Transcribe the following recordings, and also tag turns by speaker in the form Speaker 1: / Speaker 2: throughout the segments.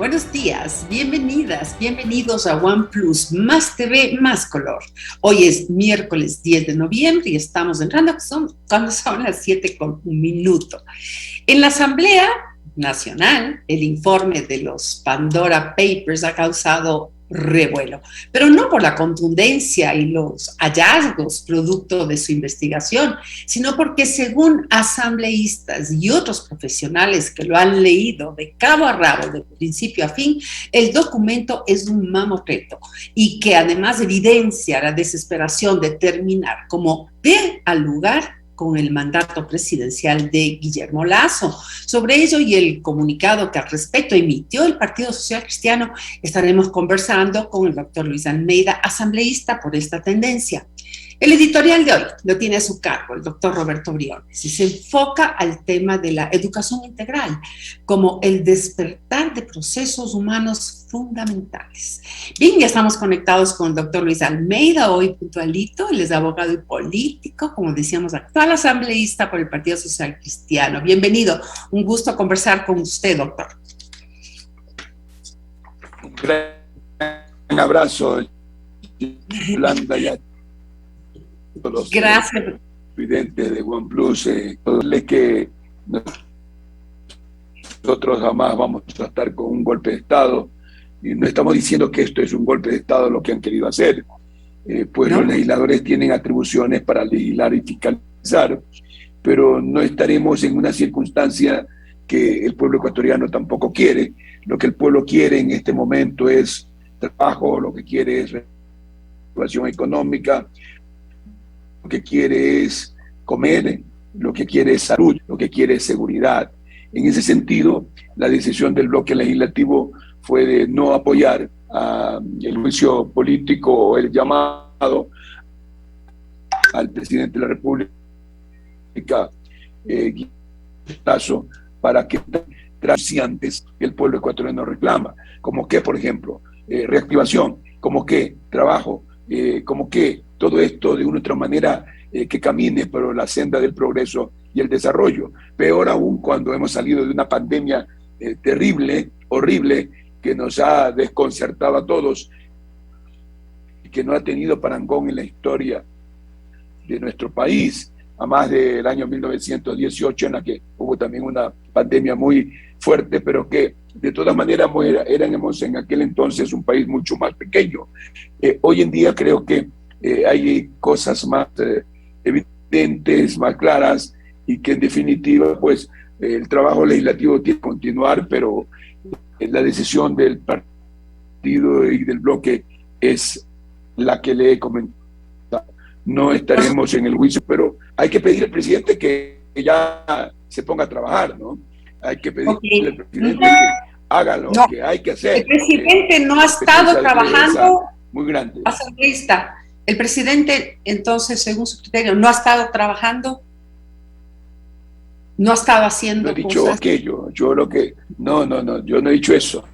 Speaker 1: Buenos días, bienvenidas, bienvenidos a OnePlus, más TV, más color. Hoy es miércoles 10 de noviembre y estamos entrando cuando son las 7:01. En la Asamblea Nacional, el informe de los Pandora Papers ha causado revuelo, pero no por la contundencia y los hallazgos producto de su investigación, sino porque según asambleístas y otros profesionales que lo han leído de cabo a rabo, de principio a fin, el documento es un mamotreto y que además evidencia la desesperación de terminar como de al lugar con el mandato presidencial de Guillermo Lasso. Sobre ello y el comunicado que al respecto emitió el Partido Social Cristiano, estaremos conversando con el doctor Luis Almeida, asambleísta por esta tendencia. El editorial de hoy lo tiene a su cargo el doctor Roberto Briones y se enfoca al tema de la educación integral como el despertar de procesos humanos fundamentales. Bien, ya estamos conectados con el doctor Luis Almeida, hoy puntualito. Él es abogado y político, como decíamos, actual asambleísta por el Partido Social Cristiano. Bienvenido, un gusto conversar con usted, doctor.
Speaker 2: Un gran abrazo, Yolanda, y a todos los presidentes de OnePlus, que nosotros jamás vamos a estar con un golpe de Estado, y no estamos diciendo que esto es un golpe de Estado lo que han querido hacer, pues no. Los legisladores tienen atribuciones para legislar y fiscalizar, pero no estaremos en una circunstancia que el pueblo ecuatoriano tampoco quiere. Lo que el pueblo quiere en este momento es trabajo, lo que quiere es reactivación económica, lo que quiere es comer, lo que quiere es salud, lo que quiere es seguridad. En ese sentido, la decisión del bloque legislativo fue de no apoyar el juicio político o el llamado al presidente de la República, Lasso, para que antes el pueblo ecuatoriano reclama, como que, por ejemplo, reactivación, como que trabajo, como que todo esto de una u otra manera que camine por la senda del progreso y el desarrollo. Peor aún cuando hemos salido de una pandemia terrible, horrible, que nos ha desconcertado a todos y que no ha tenido parangón en la historia de nuestro país, a más del año 1918, en la que hubo también una pandemia muy fuerte, pero que de todas maneras éramos en aquel entonces un país mucho más pequeño. Hoy en día creo que hay cosas más evidentes, más claras, y que en definitiva pues el trabajo legislativo tiene que continuar, pero la decisión del partido y del bloque es la que le he comentado. No estaremos en el juicio, pero hay que pedir al presidente que ya se ponga a trabajar, ¿no? Hay que pedirle al presidente que haga lo que hay que hacer.
Speaker 1: El presidente no ha estado trabajando.
Speaker 2: Muy grande.
Speaker 1: Asambleísta. El presidente, entonces, según su criterio, no ha estado trabajando, no ha estado haciendo
Speaker 2: no he dicho
Speaker 1: cosas.
Speaker 2: Aquello. Yo lo que no, yo no he dicho eso.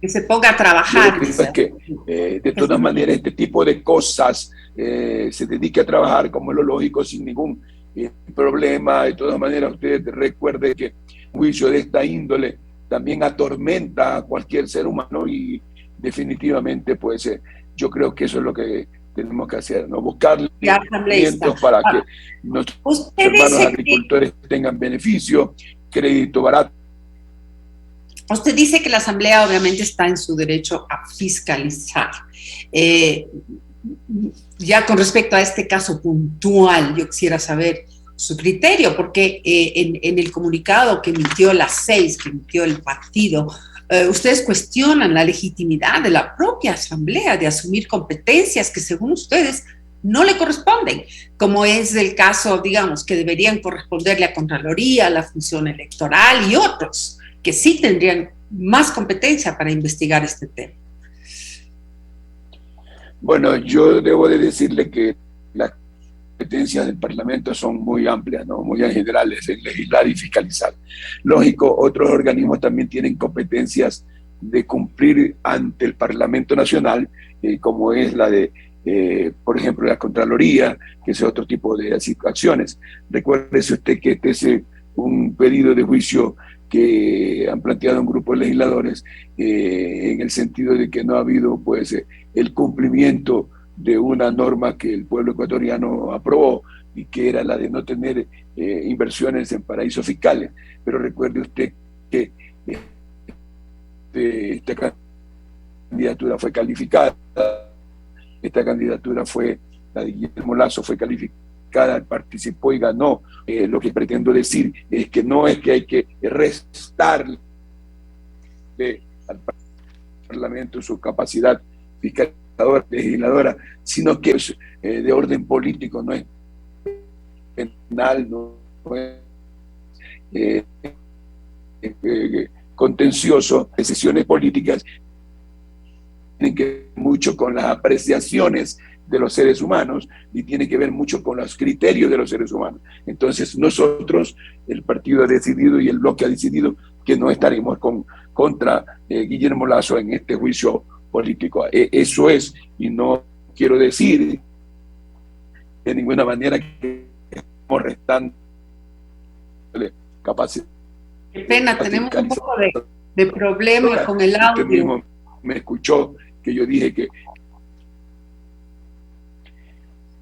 Speaker 1: Que se ponga a trabajar.
Speaker 2: Yo lo que digo es que de todas maneras este tipo de cosas se dedique a trabajar como es lo lógico, sin ningún problema. De todas maneras, usted recuerde que un juicio de esta índole también atormenta a cualquier ser humano y definitivamente pues yo creo que eso es lo que tenemos que hacer, ¿no? Buscar instrumentos para que nuestros hermanos agricultores tengan beneficio, crédito barato.
Speaker 1: Usted dice que la Asamblea obviamente está en su derecho a fiscalizar. Ya con respecto a este caso puntual, yo quisiera saber su criterio, porque en el comunicado que emitió las 6, que emitió el partido, ustedes cuestionan la legitimidad de la propia Asamblea de asumir competencias que según ustedes no le corresponden, como es el caso, digamos, que deberían corresponderle a Contraloría, a la función electoral y otros, que sí tendrían más competencia para investigar este tema.
Speaker 2: Bueno, yo debo de decirle que las competencias del Parlamento son muy amplias, ¿no? Muy generales en legislar y fiscalizar. Lógico, otros organismos también tienen competencias de cumplir ante el Parlamento Nacional, como es la de, por ejemplo, la Contraloría, que es otro tipo de acciones. Recuérdese usted que este es un pedido de juicio que han planteado un grupo de legisladores en el sentido de que no ha habido pues el cumplimiento de una norma que el pueblo ecuatoriano aprobó y que era la de no tener inversiones en paraísos fiscales. Pero recuerde usted que esta candidatura fue calificada, esta candidatura fue, la de Guillermo Lasso fue calificada, participó y ganó. Lo que pretendo decir es que no es que hay que restarle al Parlamento su capacidad fiscalizadora, legisladora, sino que es de orden político, no es penal, no es contencioso, decisiones políticas tienen que ver mucho con las apreciaciones de los seres humanos y tiene que ver mucho con los criterios de los seres humanos. Entonces nosotros, el partido ha decidido y el bloque ha decidido que no estaremos contra Guillermo Lasso en este juicio político. Eso es, y no quiero decir de ninguna manera que estamos restando capacidad.
Speaker 1: Qué pena, tenemos un poco de problema con el audio.
Speaker 2: Usted mismo me escuchó que yo dije que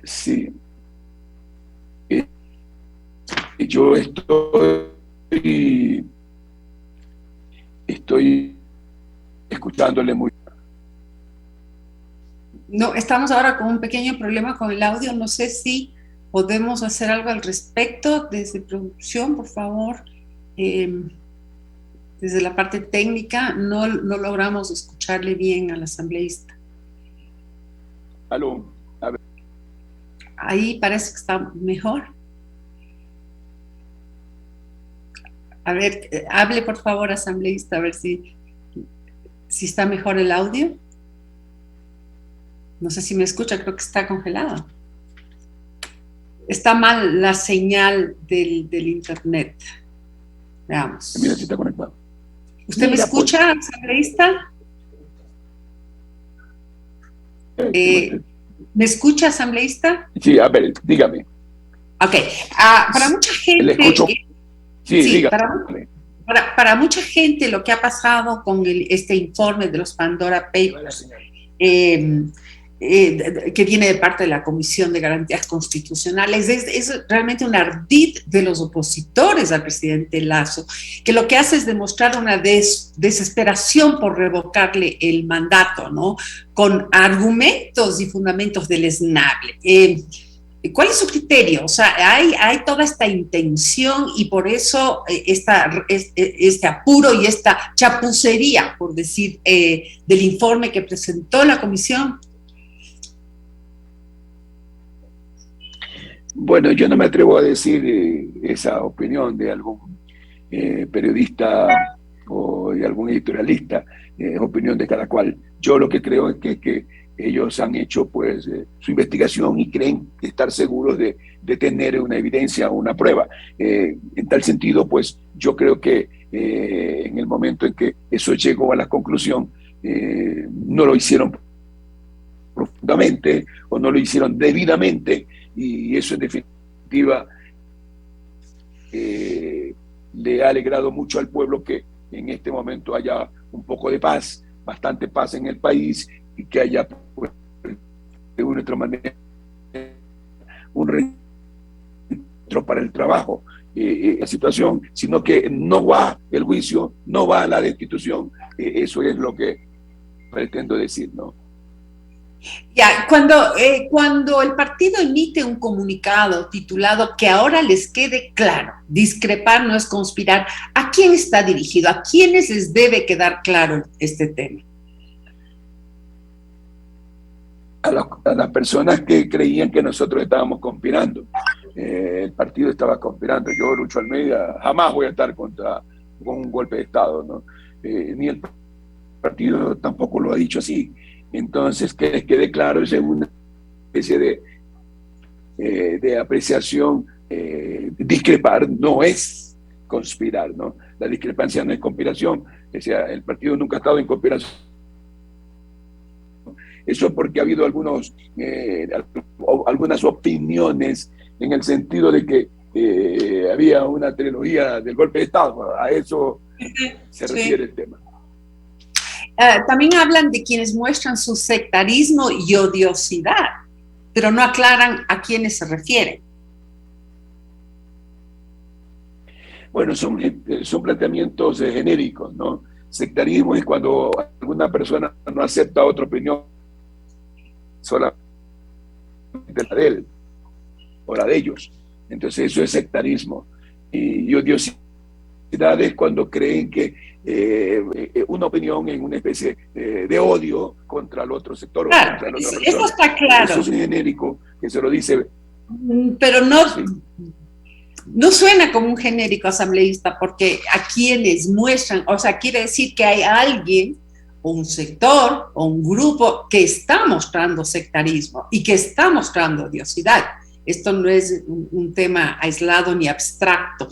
Speaker 2: sí. Yo estoy escuchándole muy.
Speaker 1: No, estamos ahora con un pequeño problema con el audio. No sé si podemos hacer algo al respecto. Desde producción, por favor. Desde la parte técnica no logramos escucharle bien al asambleísta.
Speaker 2: Aló, a ver.
Speaker 1: Ahí parece que está mejor. A ver, hable por favor, asambleísta, a ver si está mejor el audio. No sé si me escucha, creo que está congelado. Está mal la señal del internet. Veamos.
Speaker 2: Mira si está conectado.
Speaker 1: ¿Usted me escucha, asambleísta? ¿Me escucha, asambleísta?
Speaker 2: Sí, a ver, dígame.
Speaker 1: Ok. Para mucha gente...
Speaker 2: ¿Le escucho? Sí, dígame.
Speaker 1: Para mucha gente lo que ha pasado con este informe de los Pandora Papers, que viene de parte de la Comisión de Garantías Constitucionales, es realmente un ardid de los opositores al presidente Lasso, que lo que hace es demostrar una desesperación por revocarle el mandato, ¿no? Con argumentos y fundamentos deleznables. ¿Cuál es su criterio? O sea, hay toda esta intención y por eso este apuro y esta chapucería, por decir, del informe que presentó la comisión.
Speaker 2: Bueno, yo no me atrevo a decir esa opinión de algún periodista o de algún editorialista, es opinión de cada cual. Yo lo que creo es que ellos han hecho pues su investigación y creen estar seguros de tener una evidencia o una prueba. En tal sentido, pues yo creo que en el momento en que eso llegó a la conclusión, no lo hicieron profundamente o no lo hicieron debidamente, y eso en definitiva le ha alegrado mucho al pueblo que en este momento haya un poco de paz, bastante paz en el país, y que haya pues, de una u otra manera un registro para el trabajo, la situación, sino que no va el juicio, no va la destitución. Eso es lo que pretendo decir, ¿no?
Speaker 1: Ya, cuando el partido emite un comunicado titulado "Que ahora les quede claro, discrepar no es conspirar", ¿a quién está dirigido? ¿A quiénes les debe quedar claro este tema?
Speaker 2: A las personas que creían que nosotros estábamos conspirando. El partido estaba conspirando. Yo, Lucho Almeida, jamás voy a estar con un golpe de Estado, ¿no? Ni el partido tampoco lo ha dicho así. Entonces, que les quede claro, es una especie de apreciación. Discrepar no es conspirar, ¿no? La discrepancia no es conspiración. O sea, el partido nunca ha estado en conspiración. Eso porque ha habido algunas opiniones en el sentido de que había una trilogía del golpe de Estado. A eso se refiere el tema.
Speaker 1: También hablan de quienes muestran su sectarismo y odiosidad, pero no aclaran a quiénes se refieren.
Speaker 2: Bueno, son planteamientos genéricos, ¿no? Sectarismo es cuando alguna persona no acepta otra opinión, solamente la de él o la de ellos. Entonces eso es sectarismo. Y odiosidad es cuando creen que una opinión en una especie de odio contra el otro sector.
Speaker 1: Claro,
Speaker 2: o contra la otra persona.
Speaker 1: eso está claro.
Speaker 2: Eso es un genérico que se lo dice.
Speaker 1: Pero no,
Speaker 2: ¿sí?
Speaker 1: No suena como un genérico asambleísta, porque a quienes muestran, o sea, quiere decir que hay alguien, o un sector, o un grupo que está mostrando sectarismo y que está mostrando odiosidad. Esto no es un tema aislado ni abstracto.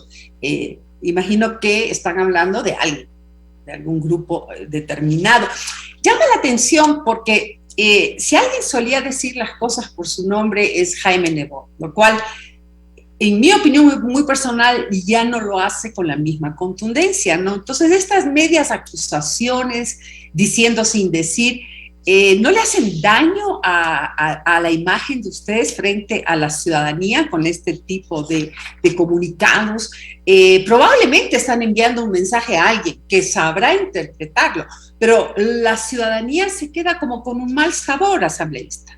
Speaker 1: Imagino que están hablando de alguien, de algún grupo determinado. Llama la atención porque si alguien solía decir las cosas por su nombre es Jaime Nebot, lo cual, en mi opinión muy personal, ya no lo hace con la misma contundencia, ¿no? Entonces, estas medias acusaciones, diciendo sin decir, ¿no le hacen daño a la imagen de ustedes frente a la ciudadanía con este tipo de comunicados? Probablemente están enviando un mensaje a alguien que sabrá interpretarlo, pero la ciudadanía se queda como con un mal sabor asambleísta.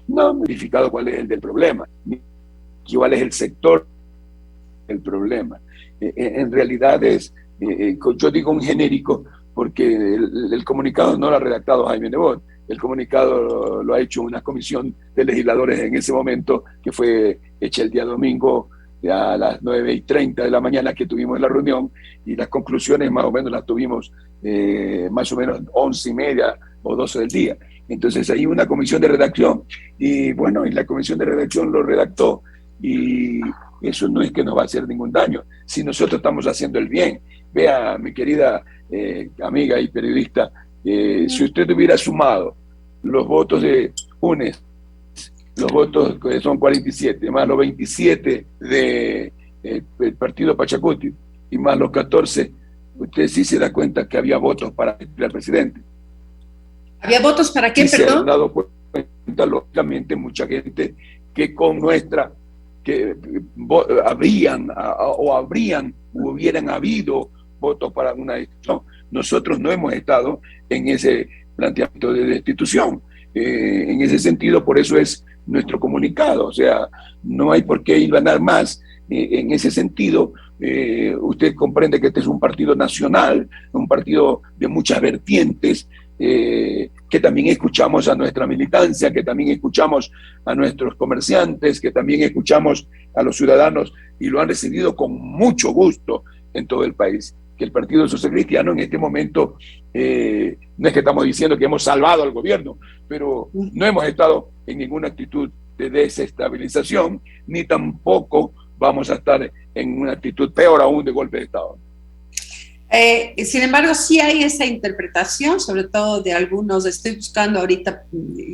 Speaker 2: No han verificado cuál es el del problema, ni cuál es el sector del problema. En realidad es, yo digo un genérico, porque el comunicado no lo ha redactado Jaime Nebot, el comunicado lo ha hecho una comisión de legisladores en ese momento, que fue hecha el día domingo a las 9:30 de la mañana que tuvimos la reunión, y las conclusiones más o menos las tuvimos más o menos 11:30 o 12 del día. Entonces hay una comisión de redacción, y bueno, y la comisión de redacción lo redactó, y eso no es que nos va a hacer ningún daño, si nosotros estamos haciendo el bien. Vea, mi querida amiga y periodista, si usted hubiera sumado los votos de UNES, los votos que son 47, más los 27 del partido Pachacuti, y más los 14, usted sí se da cuenta que había votos para el presidente.
Speaker 1: ¿Había votos para qué,
Speaker 2: perdón? Se han dado
Speaker 1: cuenta,
Speaker 2: lógicamente, mucha gente que con nuestra, que hubieran habido votos para una destitución. Nosotros no hemos estado en ese planteamiento de destitución. En ese sentido, por eso es nuestro comunicado. O sea, no hay por qué ir a ganar más. En ese sentido, usted comprende que este es un partido nacional, un partido de muchas vertientes, que también escuchamos a nuestra militancia, que también escuchamos a nuestros comerciantes, que también escuchamos a los ciudadanos, y lo han recibido con mucho gusto en todo el país. Que el Partido Social Cristiano en este momento, no es que estamos diciendo que hemos salvado al gobierno, pero no hemos estado en ninguna actitud de desestabilización, ni tampoco vamos a estar en una actitud peor aún de golpe de Estado.
Speaker 1: Sin embargo, sí hay esa interpretación, sobre todo de algunos. Estoy buscando ahorita,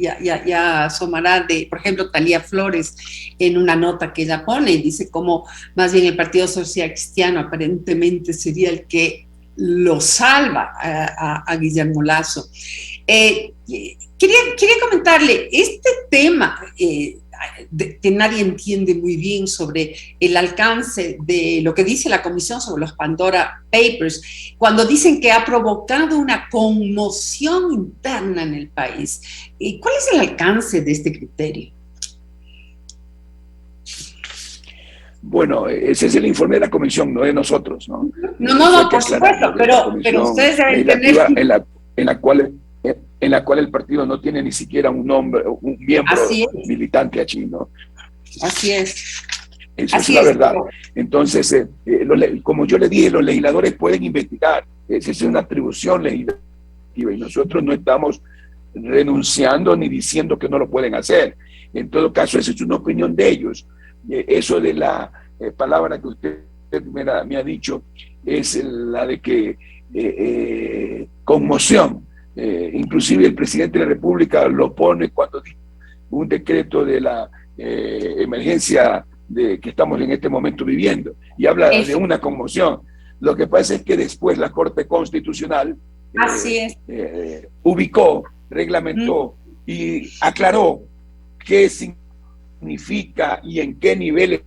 Speaker 1: ya asomará, de, por ejemplo, Talía Flores, en una nota que ella pone, y dice como más bien el Partido Social Cristiano aparentemente sería el que lo salva a Guillermo Lasso. Quería comentarle, este tema que nadie entiende muy bien sobre el alcance de lo que dice la Comisión sobre los Pandora Papers, cuando dicen que ha provocado una conmoción interna en el país. ¿Cuál es el alcance de este criterio?
Speaker 2: Bueno, ese es el informe de la Comisión, no de nosotros, ¿no?
Speaker 1: No, por supuesto, pero ustedes deben tener...
Speaker 2: En la cual el partido no tiene ni siquiera un nombre, un miembro militante allí, ¿no?
Speaker 1: Así es.
Speaker 2: Eso es la verdad. Entonces, como yo le dije, los legisladores pueden investigar. Esa es una atribución legislativa, y nosotros no estamos renunciando ni diciendo que no lo pueden hacer. En todo caso, esa es una opinión de ellos. Eso de la palabra que usted me ha dicho es la de que conmoción. inclusive el presidente de la República lo pone cuando dice un decreto de la emergencia que estamos en este momento viviendo, y habla de una conmoción. Lo que pasa es que después la Corte Constitucional ubicó, reglamentó y aclaró qué significa y en qué niveles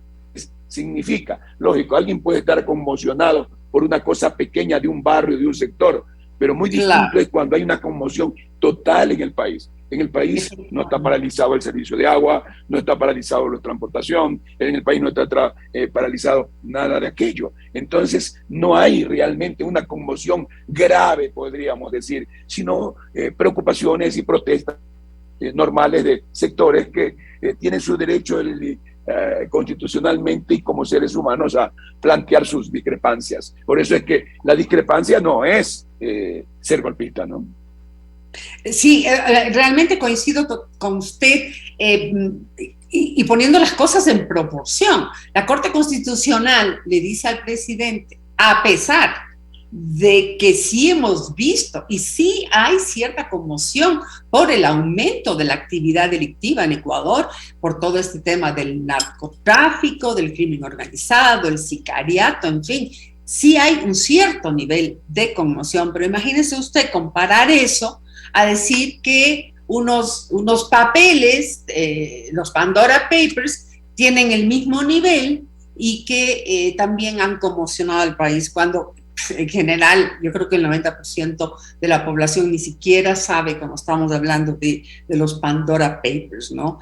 Speaker 2: significa. Lógico, alguien puede estar conmocionado por una cosa pequeña de un barrio, de un sector, pero muy distinto es cuando hay una conmoción total en el país. En el país no está paralizado el servicio de agua, no está paralizado la transportación, en el país no está paralizado nada de aquello. Entonces no hay realmente una conmoción grave, podríamos decir, sino preocupaciones y protestas normales de sectores que tienen su derecho constitucionalmente y como seres humanos a plantear sus discrepancias. Por eso es que la discrepancia no es ser golpista, ¿no?
Speaker 1: Sí, realmente coincido con usted y poniendo las cosas en proporción. La Corte Constitucional le dice al presidente, a pesar de que sí hemos visto y sí hay cierta conmoción por el aumento de la actividad delictiva en Ecuador, por todo este tema del narcotráfico, del crimen organizado, el sicariato, en fin, sí hay un cierto nivel de conmoción, pero imagínese usted comparar eso a decir que unos papeles, los Pandora Papers, tienen el mismo nivel y que también han conmocionado al país, cuando en general yo creo que el 90% de la población ni siquiera sabe, como estamos hablando de los Pandora Papers, ¿no?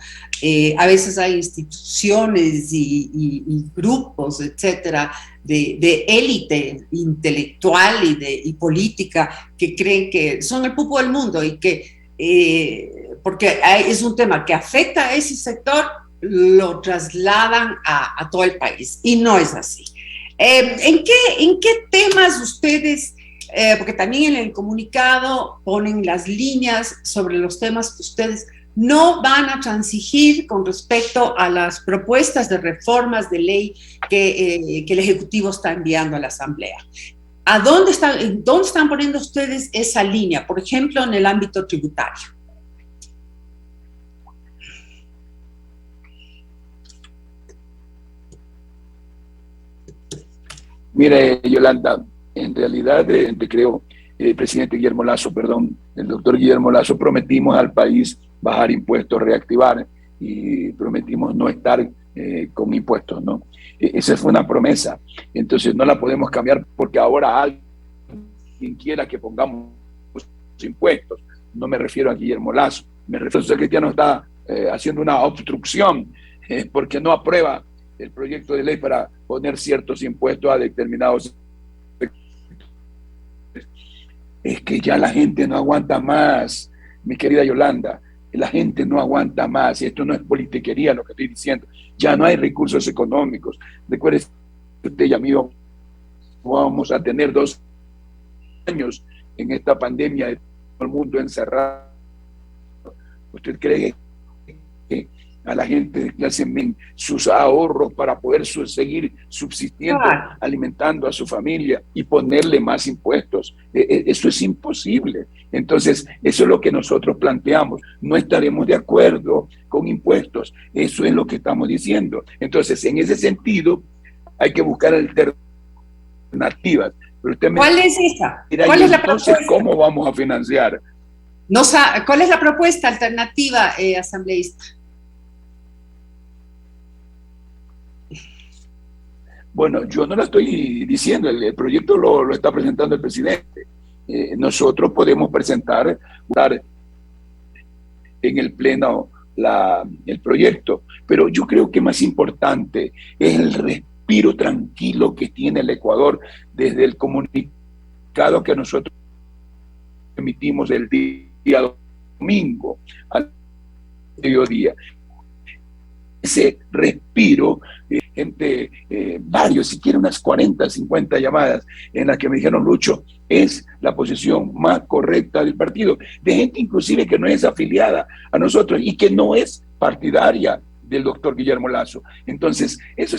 Speaker 1: A veces hay instituciones y grupos, etcétera, de élite intelectual y política que creen que son el pupo del mundo y que porque es un tema que afecta a ese sector, lo trasladan a todo el país, y no es así. ¿En qué temas ustedes, porque también en el comunicado ponen las líneas sobre los temas que ustedes no van a transigir con respecto a las propuestas de reformas de ley que el Ejecutivo está enviando a la Asamblea? ¿Dónde están poniendo ustedes esa línea? Por ejemplo, en el ámbito tributario.
Speaker 2: Mire, Yolanda, en realidad creo, el presidente Guillermo Lasso, el doctor Guillermo Lasso, prometimos al país bajar impuestos, reactivar, y prometimos no estar con impuestos, ¿no? Esa fue una promesa, entonces no la podemos cambiar porque ahora alguien quiera que pongamos impuestos. No me refiero a Guillermo Lasso, me refiero a que Cristiano está haciendo una obstrucción porque no aprueba el proyecto de ley para poner ciertos impuestos a determinados. Es que ya la gente no aguanta más, mi querida Yolanda, la gente no aguanta más, y esto no es politiquería lo que estoy diciendo, ya no hay recursos económicos. Recuerde usted y amigo, vamos a tener 2 años en esta pandemia de todo el mundo encerrado. ¿Usted cree que a la gente de clase media sus ahorros para poder seguir subsistiendo, alimentando a su familia, y ponerle más impuestos? Eso es imposible. Entonces, eso es lo que nosotros planteamos. No estaremos de acuerdo con impuestos. Eso es lo que estamos diciendo. Entonces, en ese sentido, hay que buscar alternativas. Pero usted
Speaker 1: ¿cuál es esa?
Speaker 2: ¿Cuál es la propuesta? ¿Cómo vamos a financiar?
Speaker 1: No, ¿cuál es la propuesta alternativa, asambleísta?
Speaker 2: Bueno, yo no lo estoy diciendo, el proyecto lo está presentando el presidente. Nosotros podemos presentar en el Pleno el proyecto, pero yo creo que más importante es el respiro tranquilo que tiene el Ecuador desde el comunicado que nosotros emitimos el día domingo al mediodía. Ese respiro, gente, varios, siquiera unas 40, 50 llamadas en las que me dijeron: Lucho, es la posición más correcta del partido, de gente inclusive que no es afiliada a nosotros y que no es partidaria del doctor Guillermo Lasso. Entonces, eso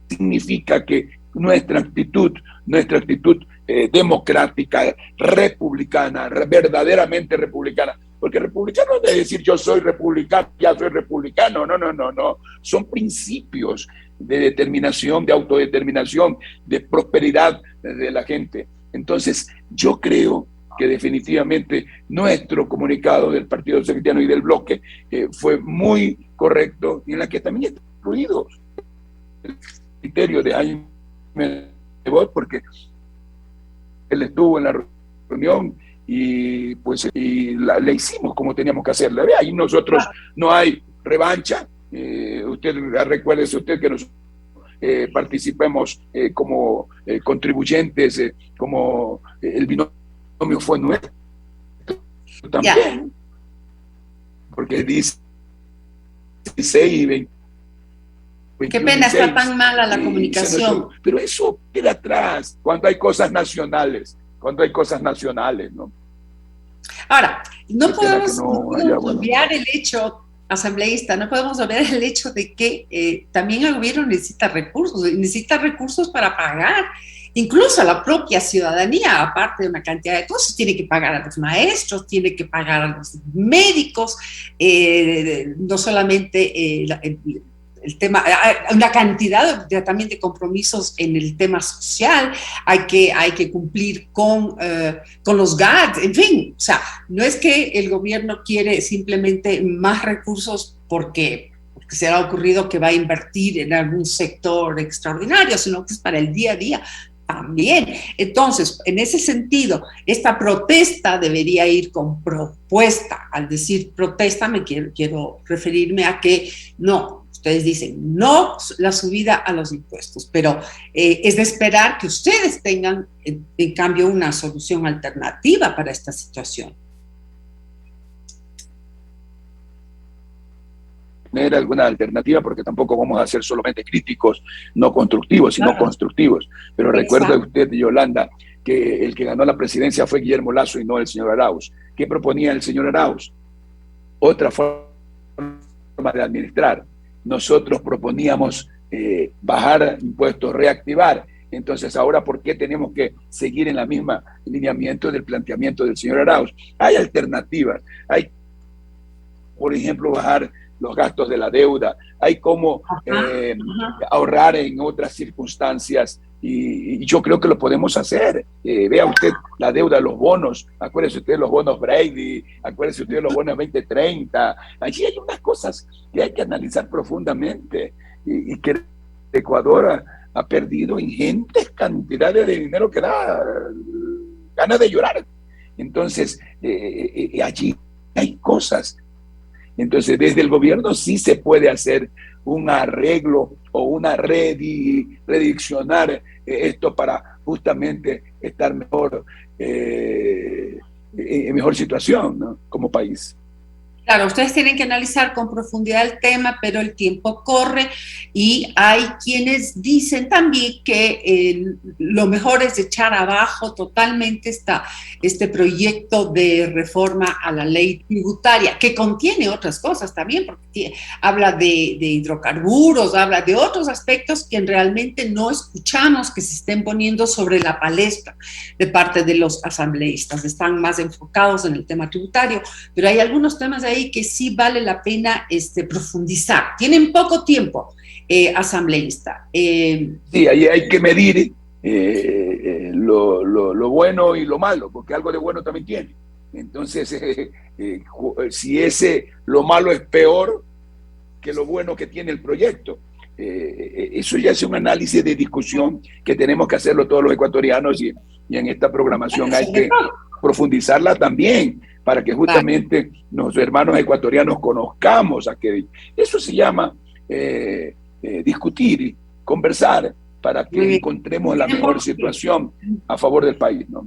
Speaker 2: significa que nuestra actitud democrática, republicana, verdaderamente republicana. Porque republicano no es decir yo soy republicano, ya soy republicano, no. Son principios de determinación, de autodeterminación, de prosperidad de la gente. Entonces, yo creo que definitivamente nuestro comunicado del Partido Cristiano y del Bloque fue muy correcto, y en la que también está incluido el criterio de Jaime Nebot, porque él estuvo en la reunión y pues le hicimos como teníamos que hacerla. Ahí nosotros no hay revancha. Recuérdese usted que nosotros participemos como contribuyentes, como el binomio fue nuestro también, porque dice 16 y 20.
Speaker 1: Qué pena, está tan mala la comunicación.
Speaker 2: Pero eso queda atrás cuando hay cosas nacionales, ¿no?
Speaker 1: Ahora, no podemos obviar el hecho, asambleísta, no podemos obviar el hecho de que también el gobierno necesita recursos para pagar, incluso a la propia ciudadanía, aparte de una cantidad de cosas, tiene que pagar a los maestros, tiene que pagar a los médicos, no solamente el tema, una cantidad también de compromisos en el tema social, hay que cumplir con los GAD, en fin, o sea, no es que el gobierno quiere simplemente más recursos porque se le ha ocurrido que va a invertir en algún sector extraordinario, sino que es para el día a día también. Entonces, en ese sentido, esta protesta debería ir con propuesta. Al decir protesta, quiero referirme a que no. Ustedes dicen no la subida a los impuestos, pero es de esperar que ustedes tengan, en cambio, una solución alternativa para esta situación.
Speaker 2: Tener alguna alternativa, porque tampoco vamos a ser solamente críticos, no constructivos, sino constructivos. Pero recuerda usted, Yolanda, que el que ganó la presidencia fue Guillermo Lasso y no el señor Arauz. ¿Qué proponía el señor Arauz? Otra forma de administrar. Nosotros proponíamos bajar impuestos, reactivar. Entonces, ahora, ¿por qué tenemos que seguir en la misma lineamiento del planteamiento del señor Arauz? Hay alternativas. Hay, por ejemplo, bajar los gastos de la deuda. Hay cómo ahorrar en otras circunstancias. Y yo creo que lo podemos hacer. Vea usted la deuda, los bonos, acuérdese usted de los bonos Brady, acuérdese usted de los bonos 2030. Allí hay unas cosas que hay que analizar profundamente y que Ecuador ha perdido ingentes cantidades de dinero que da ganas de llorar. Entonces, allí hay cosas. Entonces, desde el gobierno sí se puede hacer un arreglo o una redireccionar esto para justamente estar mejor, en mejor situación, ¿no? Como país.
Speaker 1: Claro, ustedes tienen que analizar con profundidad el tema, pero el tiempo corre y hay quienes dicen también que lo mejor es echar abajo totalmente este proyecto de reforma a la ley tributaria, que contiene otras cosas también, porque habla de hidrocarburos, habla de otros aspectos que realmente no escuchamos que se estén poniendo sobre la palestra de parte de los asambleístas. Están más enfocados en el tema tributario, pero hay algunos temas ahí que sí vale la pena profundizar. Tienen poco tiempo, asambleísta.
Speaker 2: Sí, ahí hay que medir lo bueno y lo malo, porque algo de bueno también tiene. Entonces, si lo malo es peor que lo bueno que tiene el proyecto, eso ya es un análisis de discusión que tenemos que hacerlo todos los ecuatorianos y en esta programación hay que profundizarla también, para que justamente los hermanos ecuatorianos conozcamos aquello. Eso se llama discutir, conversar, para que encontremos la mejor situación a favor del país, ¿no?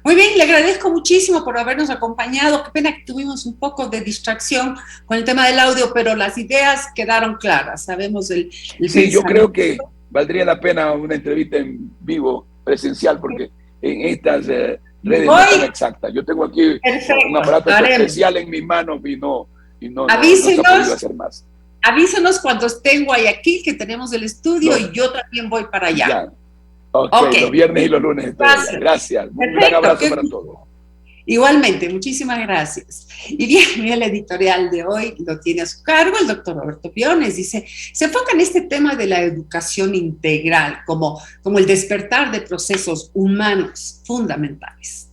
Speaker 1: Muy bien, le agradezco muchísimo por habernos acompañado. Qué pena que tuvimos un poco de distracción con el tema del audio, pero las ideas quedaron claras. Sabemos el
Speaker 2: sí, yo creo que valdría la pena una entrevista en vivo, presencial, porque en estas redes no son exactas. Yo tengo aquí un aparato especial en mis manos y no se ha podido hacer más.
Speaker 1: Avísenos cuando esté en Guayaquil, que tenemos el estudio, y yo también voy para allá.
Speaker 2: Ok, los viernes y los lunes estoy allá.
Speaker 1: Gracias.
Speaker 2: Gracias. Un
Speaker 1: Perfecto,
Speaker 2: gran abrazo para todos.
Speaker 1: Igualmente, muchísimas gracias. Y bien, el editorial de hoy lo tiene a su cargo el doctor Roberto Piones. Dice, se enfoca en este tema de la educación integral como el despertar de procesos humanos fundamentales.